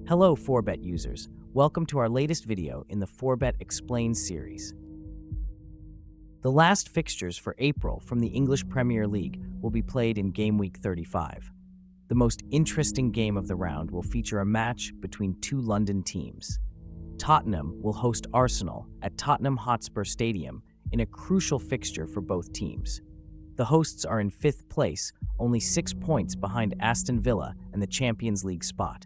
Hello, Forebet users. Welcome to our latest video in the Forebet Explains series. The last fixtures for April from the English Premier League will be played in Game Week 35. The most interesting game of the round will feature a match between two London teams. Tottenham will host Arsenal at Tottenham Hotspur Stadium in a crucial fixture for both teams. The hosts are in 5th place, only 6 points behind Aston Villa and the Champions League spot.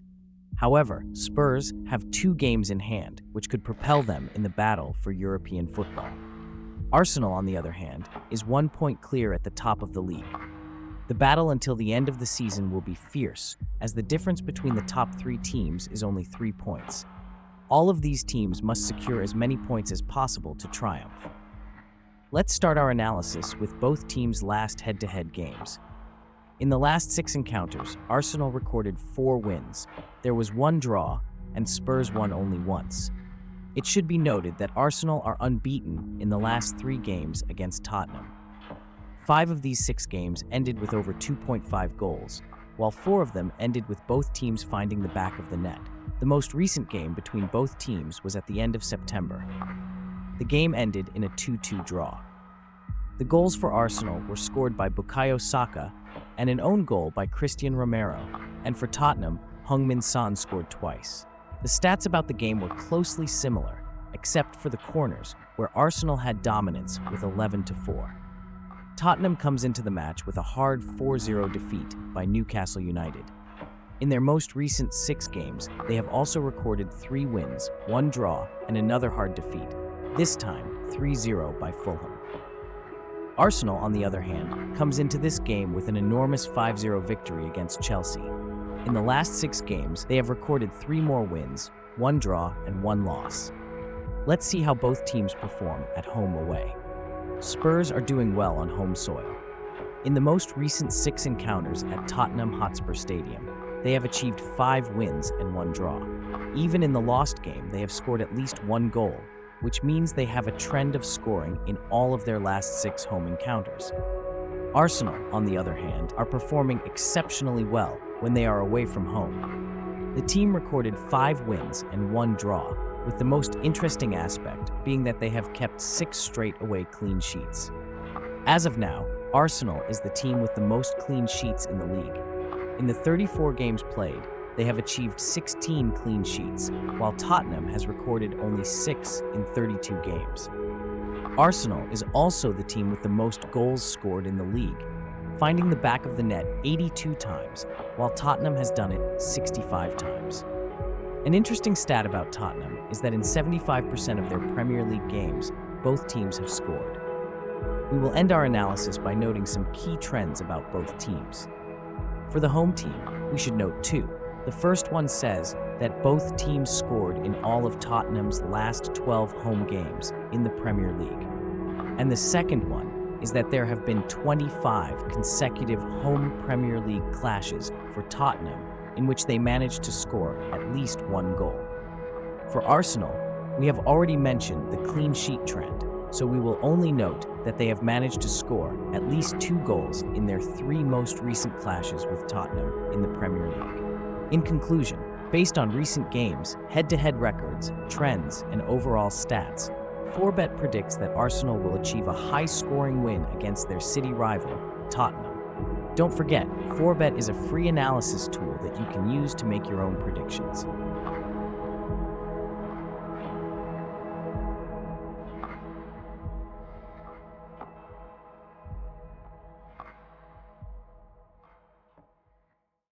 However, Spurs have 2 games in hand, which could propel them in the battle for European football. Arsenal, on the other hand, is 1 point clear at the top of the league. The battle until the end of the season will be fierce, as the difference between the top 3 teams is only 3 points. All of these teams must secure as many points as possible to triumph. Let's start our analysis with both teams' last head-to-head games. In the last 6 encounters, Arsenal recorded 4 wins. There was 1 draw, and Spurs won only once. It should be noted that Arsenal are unbeaten in the last 3 games against Tottenham. 5 of these 6 games ended with over 2.5 goals, while 4 of them ended with both teams finding the back of the net. The most recent game between both teams was at the end of September. The game ended in a 2-2 draw. The goals for Arsenal were scored by Bukayo Saka and an own goal by Christian Romero, and for Tottenham, Heung-min Son scored twice. The stats about the game were closely similar, except for the corners, where Arsenal had dominance with 11-4. Tottenham comes into the match with a hard 4-0 defeat by Newcastle United. In their most recent 6 games, they have also recorded 3 wins, 1 draw, and another hard defeat, this time 3-0 by Fulham. Arsenal, on the other hand, comes into this game with an enormous 5-0 victory against Chelsea. In the last 6 games, they have recorded 3 more wins, 1 draw, and 1 loss. Let's see how both teams perform at home away. Spurs are doing well on home soil. In the most recent 6 encounters at Tottenham Hotspur Stadium, they have achieved 5 wins and 1 draw. Even in the lost game, they have scored at least 1 goal, which means they have a trend of scoring in all of their last 6 home encounters. Arsenal, on the other hand, are performing exceptionally well when they are away from home. The team recorded 5 wins and 1 draw, with the most interesting aspect being that they have kept 6 straight away clean sheets. As of now, Arsenal is the team with the most clean sheets in the league. In the 34 games played, they have achieved 16 clean sheets, while Tottenham has recorded only 6 in 32 games. Arsenal is also the team with the most goals scored in the league, finding the back of the net 82 times, while Tottenham has done it 65 times. An interesting stat about Tottenham is that in 75% of their Premier League games, both teams have scored. We will end our analysis by noting some key trends about both teams. For the home team, we should note 2. The first one says that both teams scored in all of Tottenham's last 12 home games in the Premier League. And the second one is that there have been 25 consecutive home Premier League clashes for Tottenham in which they managed to score at least 1 goal. For Arsenal, we have already mentioned the clean sheet trend, so we will only note that they have managed to score at least 2 goals in their 3 most recent clashes with Tottenham in the Premier League. In conclusion, based on recent games, head-to-head records, trends, and overall stats, Forebet predicts that Arsenal will achieve a high-scoring win against their city rival, Tottenham. Don't forget, Forebet is a free analysis tool that you can use to make your own predictions.